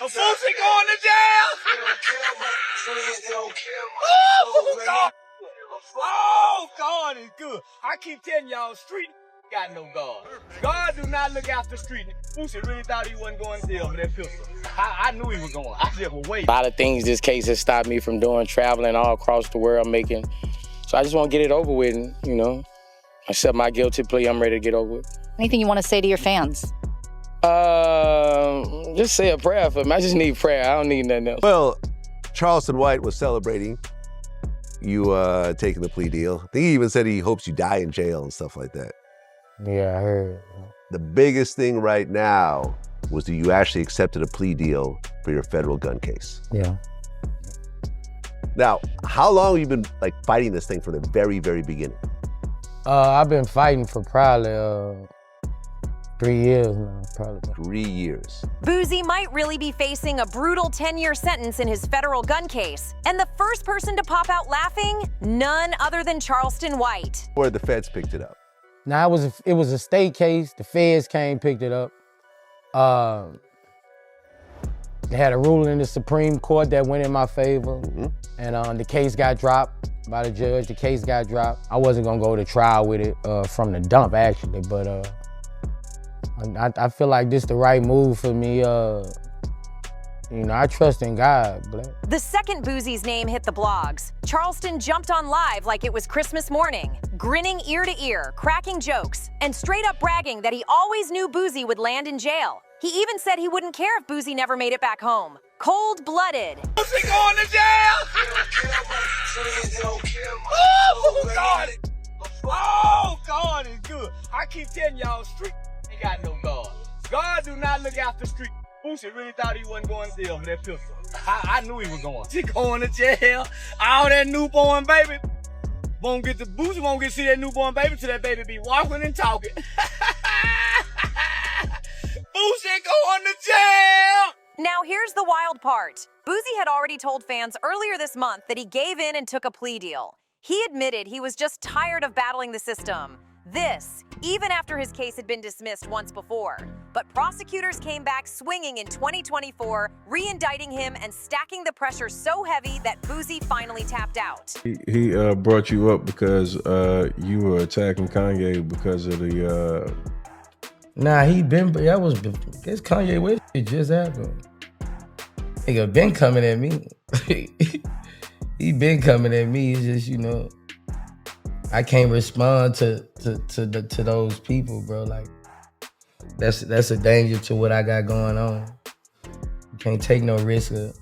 A Boosie going to jail! Oh, God! Oh, God is good. I keep telling y'all, street got no God. God do not look after street. Boosie really thought he wasn't going to jail with that pistol. I knew he was going. I just was waiting. A lot of things this case has stopped me from doing, traveling all across the world, making. So I just want to get it over with, and, you know, accept my guilty plea. I'm ready to get over with. Anything you want to say to your fans? Just say a prayer for me. I just need prayer. I don't need nothing else. Well, Charleston White was celebrating you taking the plea deal. I think he even said he hopes you die in jail and stuff like that. Yeah, I heard. The biggest thing right now was that you actually accepted a plea deal for your federal gun case. Yeah. Now, how long have you been like fighting this thing from the very, very beginning? I've been fighting for probably 3 years now, probably. 3 years. Boozie might really be facing a brutal 10-year sentence in his federal gun case. And the first person to pop out laughing, none other than Charleston White. Or the feds picked it up. Now, it was a state case. The feds came, picked it up. They had a ruling in the Supreme Court that went in my favor. Mm-hmm. And the case got dropped by the judge. The case got dropped. I wasn't gonna go to trial with it from the dump, actually, but I feel like this the right move for me. You know, I trust in God, Black. The second Boozie's name hit the blogs, Charleston jumped on live like it was Christmas morning, grinning ear to ear, cracking jokes, and straight up bragging that he always knew Boozie would land in jail. He even said he wouldn't care if Boozie never made it back home. Cold-blooded. Boosie going to jail! Oh, God! Oh, God is good. I keep telling y'all, street ain't got no God. God do not look after street. Boosie really thought he wasn't going to jail with that pistol. I knew he was going. He going to jail. All that newborn baby. Boosie won't get to see that newborn baby till that baby be walking and talking. Boosie going to jail! Now here's the wild part. Boozie had already told fans earlier this month that he gave in and took a plea deal. He admitted he was just tired of battling the system. This, even after his case had been dismissed once before. But prosecutors came back swinging in 2024, re-indicting him and stacking the pressure so heavy that Boozie finally tapped out. He brought you up because you were attacking Kanye because of the... Nah, guess Kanye West, it just happened. Nigga been coming at me. He been coming at me. It's just, you know, I can't respond to those people, bro. Like, that's a danger to what I got going on. You can't take no risk of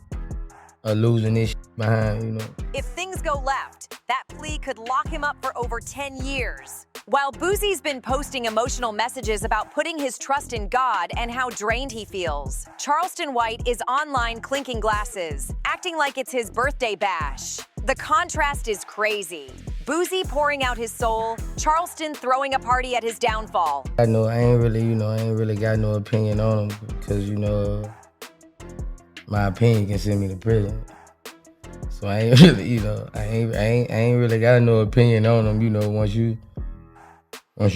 losing this behind, you know. If things go left, that plea could lock him up for over 10 years. While Boozie's been posting emotional messages about putting his trust in God and how drained he feels, Charleston White is online clinking glasses, acting like it's his birthday bash. The contrast is crazy. Boozie pouring out his soul, Charleston throwing a party at his downfall. I ain't really got no opinion on him because, you know, my opinion can send me to prison. So I ain't really, you know, I ain't really got no opinion on him, you know, once you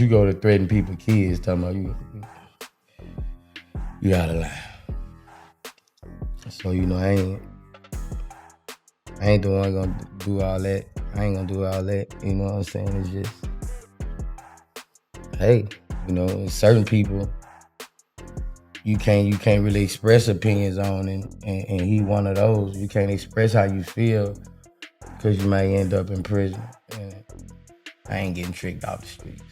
go to threaten people's kids, talking about you out of line. So, you know, I ain't the one gonna do all that. I ain't gonna do all that, you know what I'm saying? It's just, hey, you know, certain people you can't really express opinions on, and he one of those. You can't express how you feel because you might end up in prison. And I ain't getting tricked off the streets.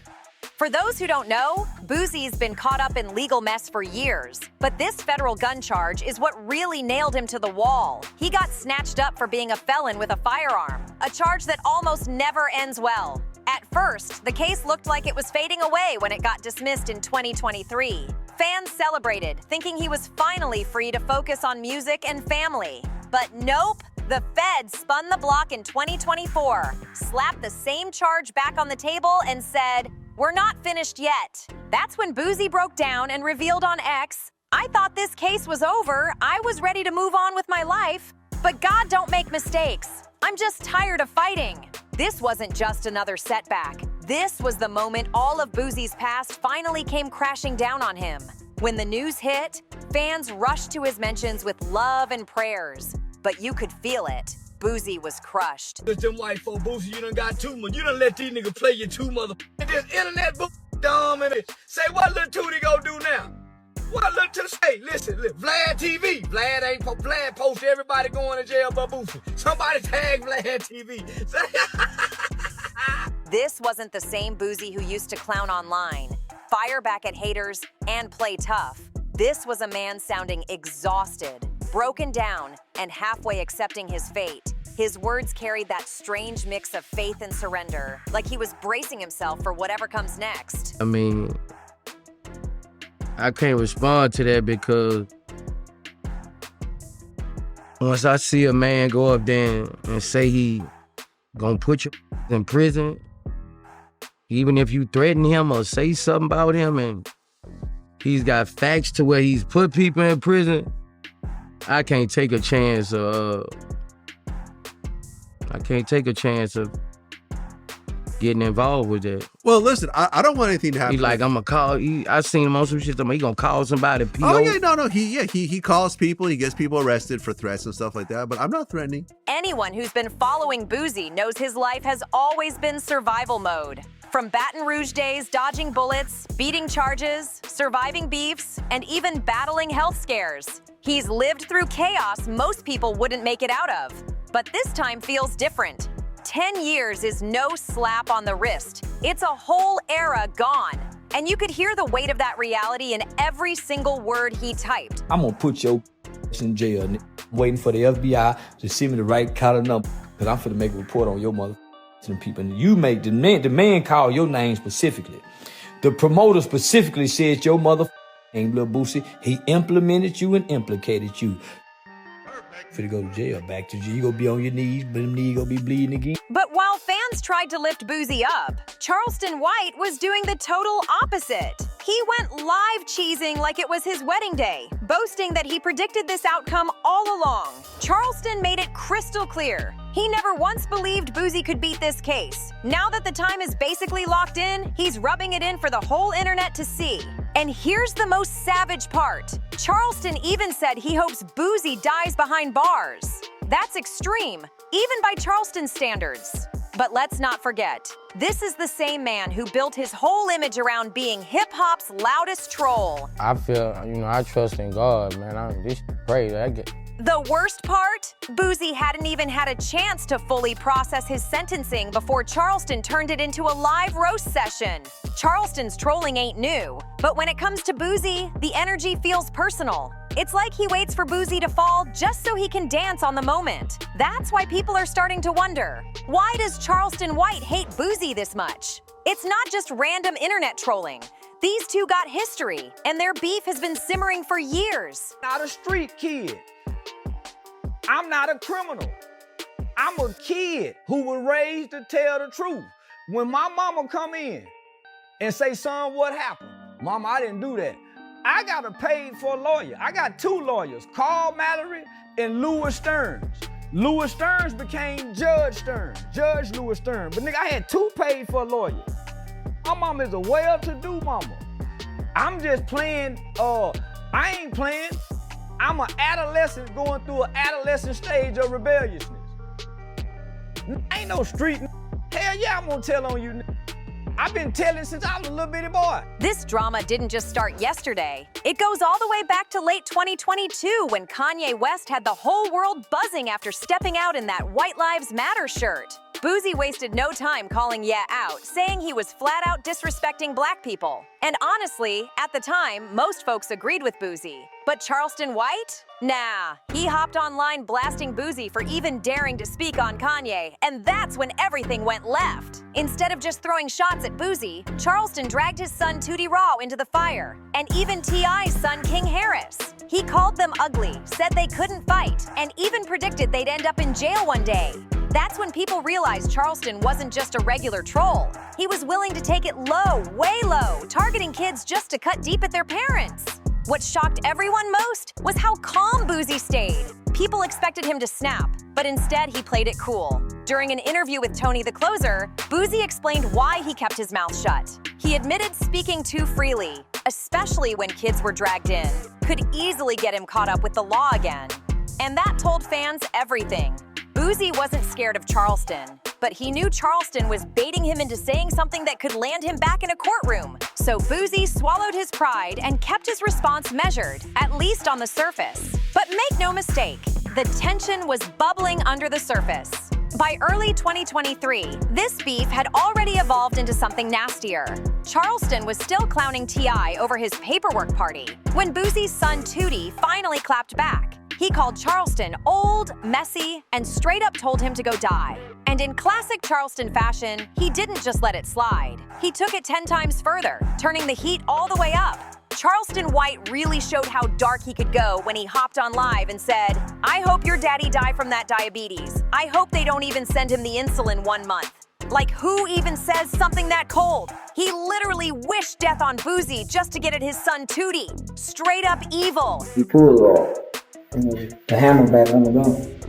For those who don't know, Boozie's been caught up in legal mess for years. But this federal gun charge is what really nailed him to the wall. He got snatched up for being a felon with a firearm, a charge that almost never ends well. At first, the case looked like it was fading away when it got dismissed in 2023. Fans celebrated, thinking he was finally free to focus on music and family. But nope, the feds spun the block in 2024, slapped the same charge back on the table and said, "We're not finished yet." That's when Boozie broke down and revealed on X, "I thought this case was over. I was ready to move on with my life. But God don't make mistakes. I'm just tired of fighting." This wasn't just another setback. This was the moment all of Boozie's past finally came crashing down on him. When the news hit, Fans rushed to his mentions with love and prayers, but you could feel it. Boozie was crushed. Cause them white folk, Boosie, you done got too much. You done let these niggas play you too this internet dumb and say what Lil Tootie gonna do now? What Lil Tootie say? Listen, Vlad TV. Vlad post everybody going to jail but Boosie. Somebody tag Vlad TV. This wasn't the same Boozie who used to clown online, fire back at haters, and play tough. This was a man sounding exhausted, broken down, and halfway accepting his fate. His words carried that strange mix of faith and surrender, like he was bracing himself for whatever comes next. I mean, I can't respond to that because once I see a man go up there and say he gonna put you in prison, even if you threaten him or say something about him and he's got facts to where he's put people in prison, I can't take a chance of getting involved with that. Well, listen, I don't want anything to happen. He like, I'm gonna call. I seen him on some shit. He gonna call somebody. PO. Oh yeah, no. He calls people. He gets people arrested for threats and stuff like that. But I'm not threatening. Anyone who's been following Boozie knows his life has always been survival mode. From Baton Rouge days, dodging bullets, beating charges, surviving beefs, and even battling health scares. He's lived through chaos most people wouldn't make it out of. But this time feels different. 10 years is no slap on the wrist. It's a whole era gone. And you could hear the weight of that reality in every single word he typed. I'm gonna put your in jail, waiting for the FBI to send me the right collar number, because I'm finna make a report on your mother to people. And you make the man call your name specifically. The promoter specifically said your mother ain't Lil Boosie. He implemented you and implicated you. Finna go to jail, back to jail. You gonna be on your knees, but them knees gonna be bleeding again. But while fans tried to lift Boozie up, Charleston White was doing the total opposite. He went live cheesing like it was his wedding day, boasting that he predicted this outcome all along. Charleston made it crystal clear. He never once believed Boozie could beat this case. Now that the time is basically locked in, he's rubbing it in for the whole internet to see. And here's the most savage part. Charleston even said he hopes Boozie dies behind bars. That's extreme, even by Charleston standards. But let's not forget, this is the same man who built his whole image around being hip-hop's loudest troll. I feel, I trust in God, man. This crazy. The worst part? Boozie hadn't even had a chance to fully process his sentencing before Charleston turned it into a live roast session. Charleston's trolling ain't new, but when it comes to Boozie, the energy feels personal. It's like he waits for Boozie to fall just so he can dance on the moment. That's why people are starting to wonder, why does Charleston White hate Boozie this much? It's not just random internet trolling. These two got history, and their beef has been simmering for years. Not a street kid. I'm not a criminal. I'm a kid who was raised to tell the truth. When my mama come in and say, son, what happened? Mama, I didn't do that. I got to pay for a lawyer. I got two lawyers, Carl Mallory and Louis Stearns. Louis Stearns became Judge Stearns, Judge Louis Stearns. But nigga, I had two paid for a lawyer. My mama is a well-to-do mama. I'm just playing, I ain't playing. I'm an adolescent going through an adolescent stage of rebelliousness. Ain't no street. Hell yeah, I'm gonna tell on you. I've been telling since I was a little bitty boy. This drama didn't just start yesterday. It goes all the way back to late 2022 when Kanye West had the whole world buzzing after stepping out in that White Lives Matter shirt. Boozie wasted no time calling Yeah out, saying he was flat out disrespecting black people. And honestly, at the time, most folks agreed with Boozie. But Charleston White? Nah, he hopped online blasting Boozie for even daring to speak on Kanye, and that's when everything went left. Instead of just throwing shots at Boozie, Charleston dragged his son Tootie Raw into the fire, and even T.I.'s son King Harris. He called them ugly, said they couldn't fight, and even predicted they'd end up in jail one day. That's when people realized Charleston wasn't just a regular troll. He was willing to take it low, way low, targeting kids just to cut deep at their parents. What shocked everyone most was how calm Boozie stayed. People expected him to snap, but instead he played it cool. During an interview with Tony the Closer, Boozie explained why he kept his mouth shut. He admitted speaking too freely, especially when kids were dragged in, could easily get him caught up with the law again. And that told fans everything. Boozie wasn't scared of Charleston, but he knew Charleston was baiting him into saying something that could land him back in a courtroom. So Boozie swallowed his pride and kept his response measured, at least on the surface. But make no mistake, the tension was bubbling under the surface. By early 2023, this beef had already evolved into something nastier. Charleston was still clowning T.I. over his paperwork party when Boozie's son Tootie finally clapped back. He called Charleston old, messy, and straight up told him to go die. And in classic Charleston fashion, he didn't just let it slide. He took it 10 times further, turning the heat all the way up. Charleston White really showed how dark he could go when he hopped on live and said, "I hope your daddy died from that diabetes. I hope they don't even send him the insulin 1 month." Like, who even says something that cold? He literally wished death on Boozie just to get at his son Tootie. Straight up evil. He pulled it off. The hammer back on the gun.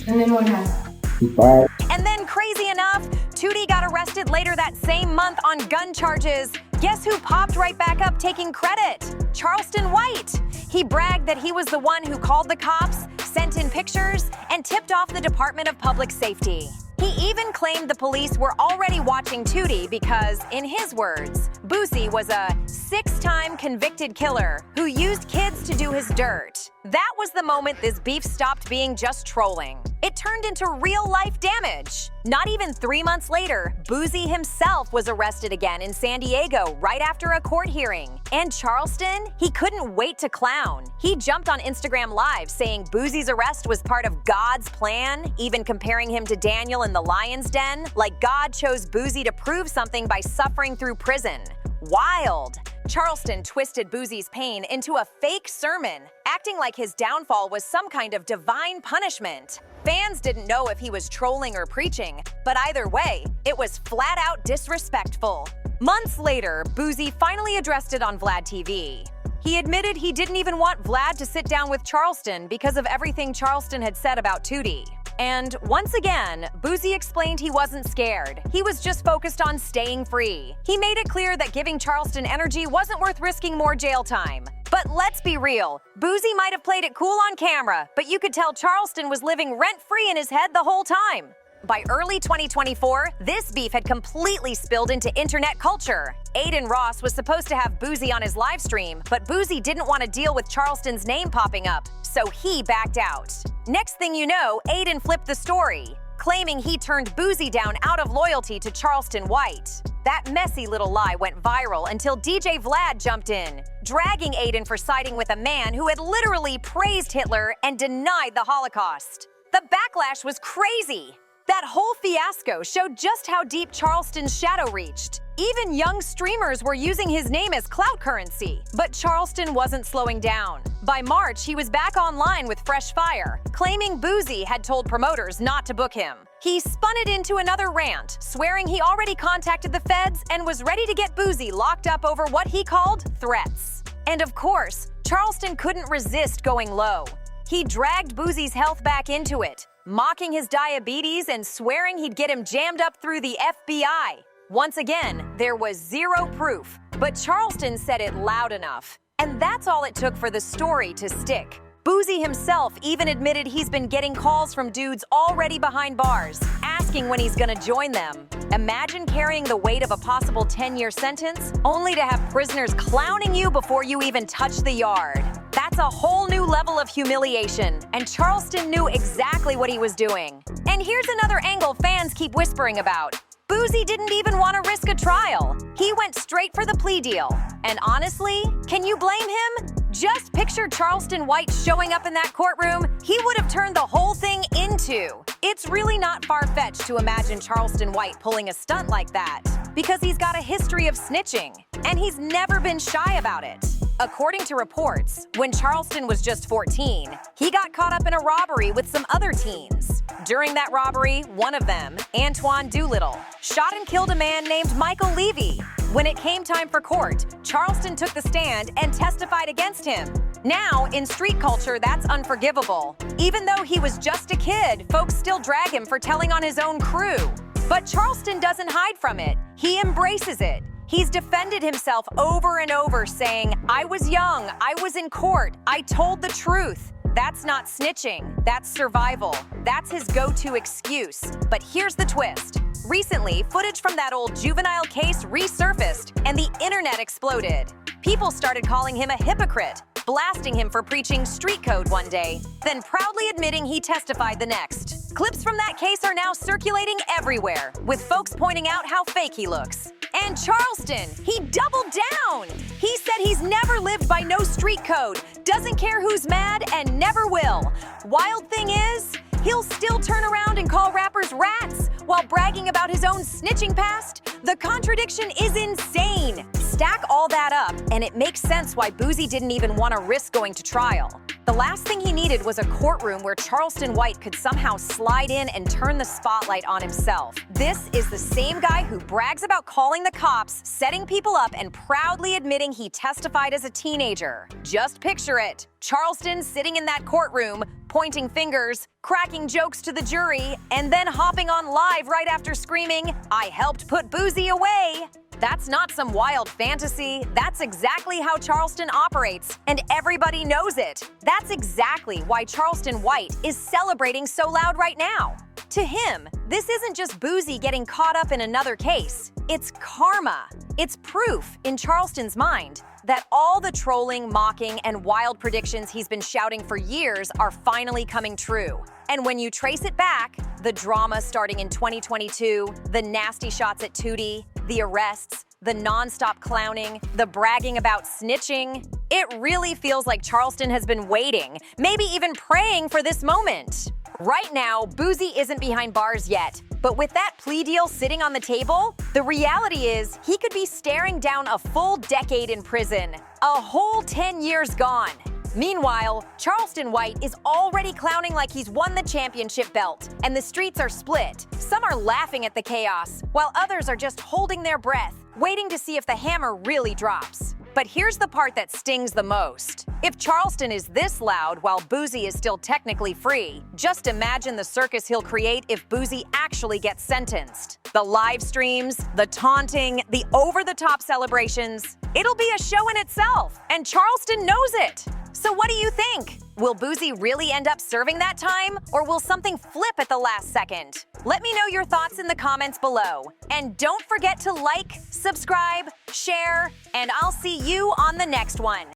And then what happened? He fired. And then, crazy enough, Tootie got arrested later that same month on gun charges. Guess who popped right back up taking credit? Charleston White. He bragged that he was the one who called the cops, sent in pictures, and tipped off the Department of Public Safety. He even claimed the police were already watching Tootie because, in his words, Boosie was a 6-time convicted killer who used kids to do his dirt. That was the moment this beef stopped being just trolling. It turned into real-life damage. Not even 3 months later, Boozie himself was arrested again in San Diego right after a court hearing. And Charleston, he couldn't wait to clown. He jumped on Instagram Live saying Boozie's arrest was part of God's plan, even comparing him to Daniel in the lion's den, like God chose Boozie to prove something by suffering through prison. Wild. Charleston twisted Boozie's pain into a fake sermon, acting like his downfall was some kind of divine punishment. Fans didn't know if he was trolling or preaching, but either way, it was flat out disrespectful. Months later, Boozie finally addressed it on Vlad TV. He admitted he didn't even want Vlad to sit down with Charleston because of everything Charleston had said about Tootie. And once again, Boozie explained he wasn't scared. He was just focused on staying free. He made it clear that giving Charleston energy wasn't worth risking more jail time. But let's be real, Boozie might have played it cool on camera, but you could tell Charleston was living rent-free in his head the whole time. By early 2024, this beef had completely spilled into internet culture. Aiden Ross was supposed to have Boozie on his live stream, but Boozie didn't want to deal with Charleston's name popping up, so he backed out. Next thing you know, Aiden flipped the story, claiming he turned Boozie down out of loyalty to Charleston White. That messy little lie went viral until DJ Vlad jumped in, dragging Aiden for siding with a man who had literally praised Hitler and denied the Holocaust. The backlash was crazy. That whole fiasco showed just how deep Charleston's shadow reached. Even young streamers were using his name as clout currency. But Charleston wasn't slowing down. By March, he was back online with fresh fire, claiming Boozie had told promoters not to book him. He spun it into another rant, swearing he already contacted the feds and was ready to get Boozie locked up over what he called threats. And of course, Charleston couldn't resist going low. He dragged Boozie's health back into it, mocking his diabetes and swearing he'd get him jammed up through the FBI. Once again, there was zero proof, but Charleston said it loud enough. And that's all it took for the story to stick. Boozie himself even admitted he's been getting calls from dudes already behind bars, asking when he's gonna join them. Imagine carrying the weight of a possible 10-year sentence, only to have prisoners clowning you before you even touch the yard. That's a whole new level of humiliation, and Charleston knew exactly what he was doing. And here's another angle fans keep whispering about. Boozie didn't even want to risk a trial. He went straight for the plea deal. And honestly, can you blame him? Just picture Charleston White showing up in that courtroom. He would have turned the whole thing into. It's really not far-fetched to imagine Charleston White pulling a stunt like that, because he's got a history of snitching, and he's never been shy about it. According to reports, when Charleston was just 14, he got caught up in a robbery with some other teens. During that robbery, one of them, Antoine Doolittle, shot and killed a man named Michael Levy. When it came time for court, Charleston took the stand and testified against him. Now, in street culture, that's unforgivable. Even though he was just a kid, folks still drag him for telling on his own crew. But Charleston doesn't hide from it. He embraces it. He's defended himself over and over, saying, "I was young, I was in court, I told the truth." That's not snitching, that's survival. That's his go-to excuse. But here's the twist. Recently, footage from that old juvenile case resurfaced, and the internet exploded. People started calling him a hypocrite, blasting him for preaching street code one day, then proudly admitting he testified the next. Clips from that case are now circulating everywhere, with folks pointing out how fake he looks. And Charleston, he doubled down! He said he's never lived by no street code, doesn't care who's mad, and never will. Wild thing is, he'll still turn around and call rappers rats while bragging about his own snitching past. The contradiction is insane. Stack all that up, and it makes sense why Boozie didn't even want to risk going to trial. The last thing he needed was a courtroom where Charleston White could somehow slide in and turn the spotlight on himself. This is the same guy who brags about calling the cops, setting people up, and proudly admitting he testified as a teenager. Just picture it. Charleston sitting in that courtroom, pointing fingers, cracking jokes to the jury, and then hopping on live right after screaming, "I helped put Boozie away." That's not some wild fantasy. That's exactly how Charleston operates, and everybody knows it. That's exactly why Charleston White is celebrating so loud right now. To him, this isn't just Boozie getting caught up in another case. It's karma. It's proof, in Charleston's mind, that all the trolling, mocking, and wild predictions he's been shouting for years are finally coming true. And when you trace it back, the drama starting in 2022, the nasty shots at Tootie, the arrests, the non-stop clowning, the bragging about snitching, it really feels like Charleston has been waiting, maybe even praying for this moment. Right now, Boozie isn't behind bars yet, but with that plea deal sitting on the table, the reality is he could be staring down a full decade in prison, a whole 10 years gone. Meanwhile, Charleston White is already clowning like he's won the championship belt, and the streets are split. Some are laughing at the chaos, while others are just holding their breath, waiting to see if the hammer really drops. But here's the part that stings the most. If Charleston is this loud while Boozie is still technically free, just imagine the circus he'll create if Boozie actually gets sentenced. The live streams, the taunting, the over-the-top celebrations, it'll be a show in itself, and Charleston knows it. So what do you think? Will Boozie really end up serving that time, or will something flip at the last second? Let me know your thoughts in the comments below. And don't forget to like, subscribe, share, and I'll see you on the next one.